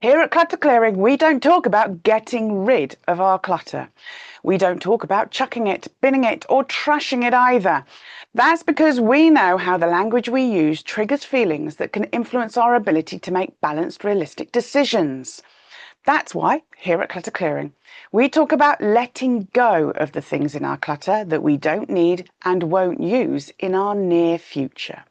Here at Clutter Clearing, we don't talk about getting rid of our clutter. We don't talk about chucking it, binning it, or trashing it either. That's because we know how the language we use triggers feelings that can influence our ability to make balanced, realistic decisions. That's why, here at Clutter Clearing, we talk about letting go of the things in our clutter that we don't need and won't use in our near future.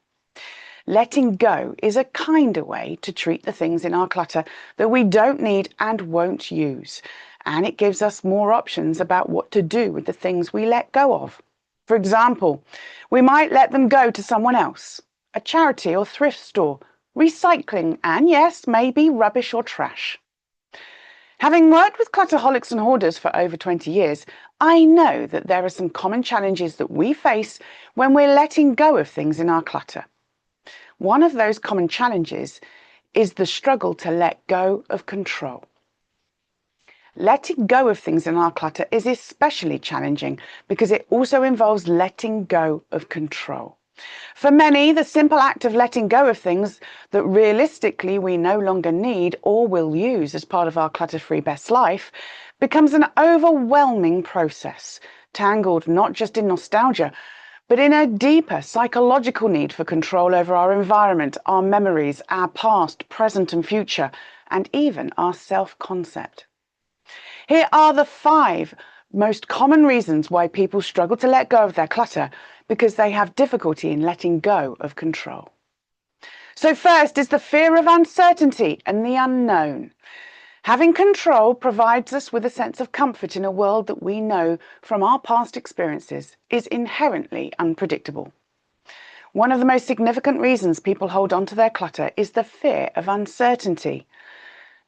Letting go is a kinder way to treat the things in our clutter that we don't need and won't use, and it gives us more options about what to do with the things we let go of. For example, we might let them go to someone else, a charity or thrift store, recycling, and yes, maybe rubbish or trash. Having worked with clutterholics and hoarders for over 20 years, I know that there are some common challenges that we face when we're letting go of things in our clutter. One of those common challenges is the struggle to let go of control. Letting go of things in our clutter is especially challenging because it also involves letting go of control. For many, the simple act of letting go of things that realistically we no longer need or will use as part of our clutter-free best life becomes an overwhelming process, tangled not just in nostalgia, but in a deeper psychological need for control over our environment, our memories, our past, present and future, and even our self-concept. Here are the 5 most common reasons why people struggle to let go of their clutter because they have difficulty in letting go of control. So first is the fear of uncertainty and the unknown. Having control provides us with a sense of comfort in a world that we know from our past experiences is inherently unpredictable. One of the most significant reasons people hold on to their clutter is the fear of uncertainty.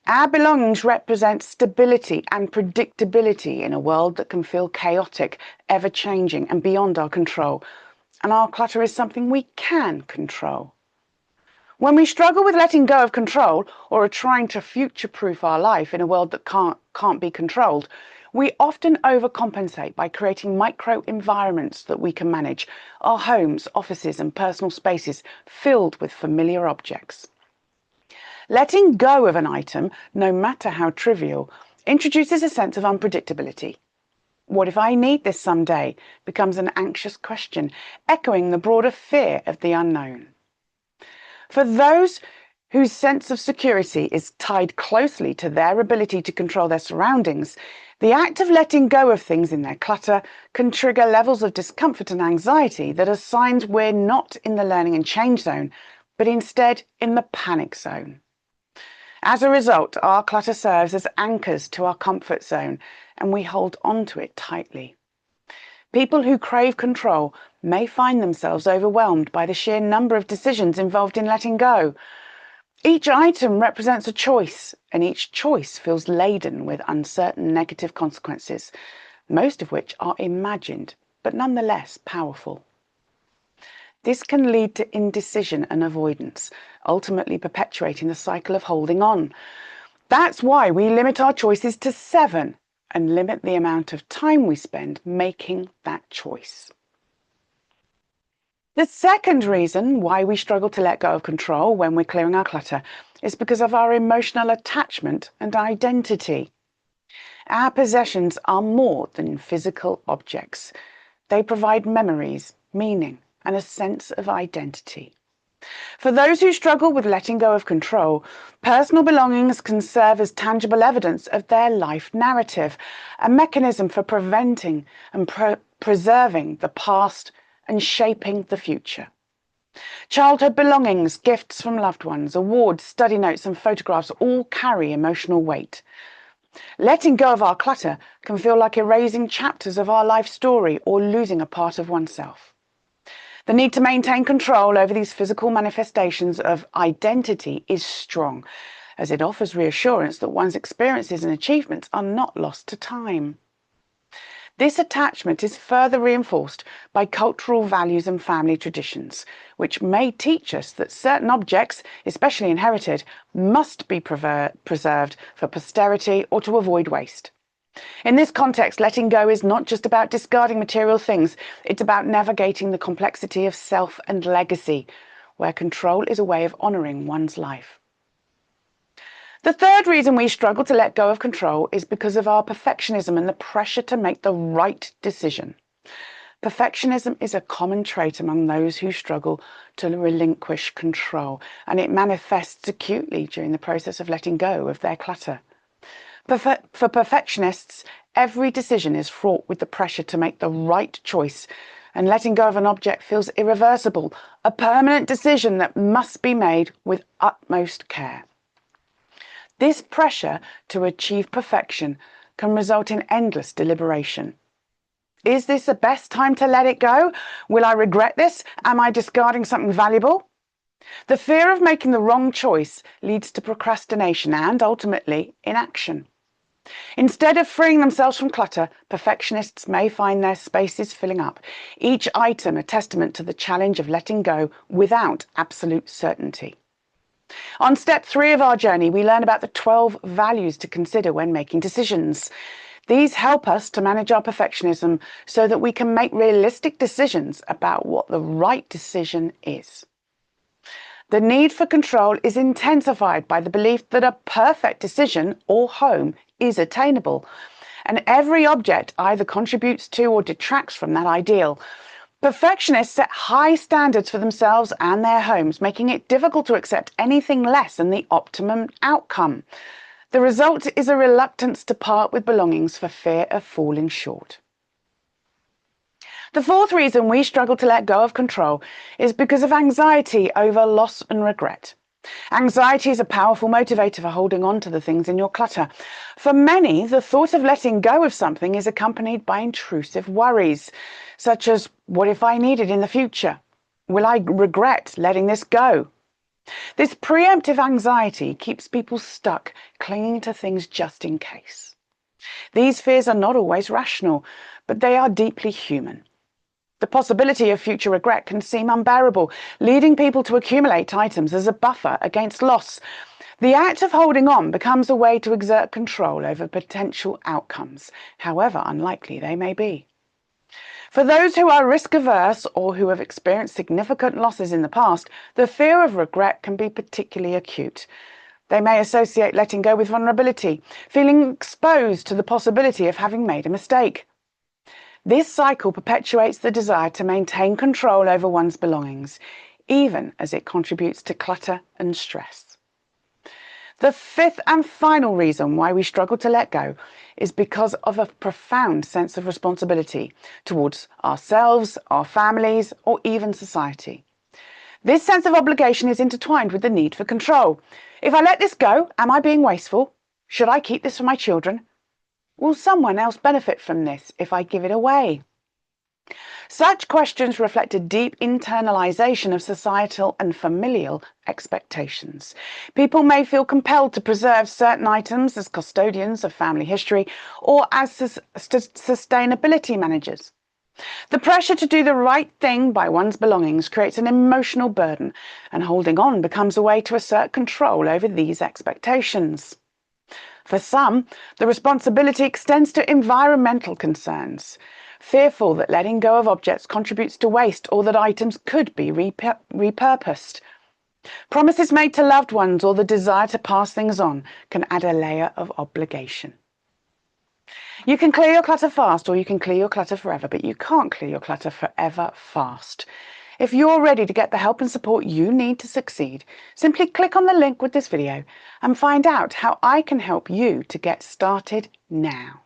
Our belongings represent stability and predictability in a world that can feel chaotic, ever-changing, and beyond our control. And our clutter is something we can control. When we struggle with letting go of control or are trying to future-proof our life in a world that can't be controlled, we often overcompensate by creating micro-environments that we can manage, our homes, offices, and personal spaces filled with familiar objects. Letting go of an item, no matter how trivial, introduces a sense of unpredictability. What if I need this someday? Becomes an anxious question, echoing the broader fear of the unknown. For those whose sense of security is tied closely to their ability to control their surroundings, the act of letting go of things in their clutter can trigger levels of discomfort and anxiety that are signs we're not in the learning and change zone, but instead in the panic zone. As a result, our clutter serves as anchors to our comfort zone, and we hold on to it tightly. People who crave control may find themselves overwhelmed by the sheer number of decisions involved in letting go. Each item represents a choice, and each choice feels laden with uncertain negative consequences, most of which are imagined, but nonetheless powerful. This can lead to indecision and avoidance, ultimately perpetuating the cycle of holding on. That's why we limit our choices to 7 and limit the amount of time we spend making that choice. The second reason why we struggle to let go of control when we're clearing our clutter is because of our emotional attachment and identity. Our possessions are more than physical objects. They provide memories, meaning, and a sense of identity. For those who struggle with letting go of control, personal belongings can serve as tangible evidence of their life narrative, a mechanism for preventing and preserving the past and shaping the future. Childhood belongings, gifts from loved ones, awards, study notes, and photographs all carry emotional weight. Letting go of our clutter can feel like erasing chapters of our life story or losing a part of oneself. The need to maintain control over these physical manifestations of identity is strong, as it offers reassurance that one's experiences and achievements are not lost to time. This attachment is further reinforced by cultural values and family traditions, which may teach us that certain objects, especially inherited, must be preserved for posterity or to avoid waste. In this context, letting go is not just about discarding material things, it's about navigating the complexity of self and legacy, where control is a way of honouring one's life. The third reason we struggle to let go of control is because of our perfectionism and the pressure to make the right decision. Perfectionism is a common trait among those who struggle to relinquish control, and it manifests acutely during the process of letting go of their clutter. For perfectionists, every decision is fraught with the pressure to make the right choice, and letting go of an object feels irreversible, a permanent decision that must be made with utmost care. This pressure to achieve perfection can result in endless deliberation. Is this the best time to let it go? Will I regret this? Am I discarding something valuable? The fear of making the wrong choice leads to procrastination and, ultimately, inaction. Instead of freeing themselves from clutter, perfectionists may find their spaces filling up, each item a testament to the challenge of letting go without absolute certainty. On step 3 of our journey, we learn about the 12 values to consider when making decisions. These help us to manage our perfectionism so that we can make realistic decisions about what the right decision is. The need for control is intensified by the belief that a perfect decision or home is attainable, and every object either contributes to or detracts from that ideal. Perfectionists set high standards for themselves and their homes, making it difficult to accept anything less than the optimum outcome. The result is a reluctance to part with belongings for fear of falling short. The fourth reason we struggle to let go of control is because of anxiety over loss and regret. Anxiety is a powerful motivator for holding on to the things in your clutter. For many, the thought of letting go of something is accompanied by intrusive worries, such as, what if I need it in the future? Will I regret letting this go? This preemptive anxiety keeps people stuck, clinging to things just in case. These fears are not always rational, but they are deeply human. The possibility of future regret can seem unbearable, leading people to accumulate items as a buffer against loss. The act of holding on becomes a way to exert control over potential outcomes, however unlikely they may be. For those who are risk-averse or who have experienced significant losses in the past, the fear of regret can be particularly acute. They may associate letting go with vulnerability, feeling exposed to the possibility of having made a mistake. This cycle perpetuates the desire to maintain control over one's belongings, even as it contributes to clutter and stress. The fifth and final reason why we struggle to let go is because of a profound sense of responsibility towards ourselves, our families, or even society. This sense of obligation is intertwined with the need for control. If I let this go, am I being wasteful? Should I keep this for my children? Will someone else benefit from this if I give it away? Such questions reflect a deep internalization of societal and familial expectations. People may feel compelled to preserve certain items as custodians of family history or as sustainability managers. The pressure to do the right thing by one's belongings creates an emotional burden, and holding on becomes a way to assert control over these expectations. For some, the responsibility extends to environmental concerns, fearful that letting go of objects contributes to waste or that items could be repurposed. Promises made to loved ones or the desire to pass things on can add a layer of obligation. You can clear your clutter fast or you can clear your clutter forever, but you can't clear your clutter forever fast. If you're ready to get the help and support you need to succeed, simply click on the link with this video and find out how I can help you to get started now.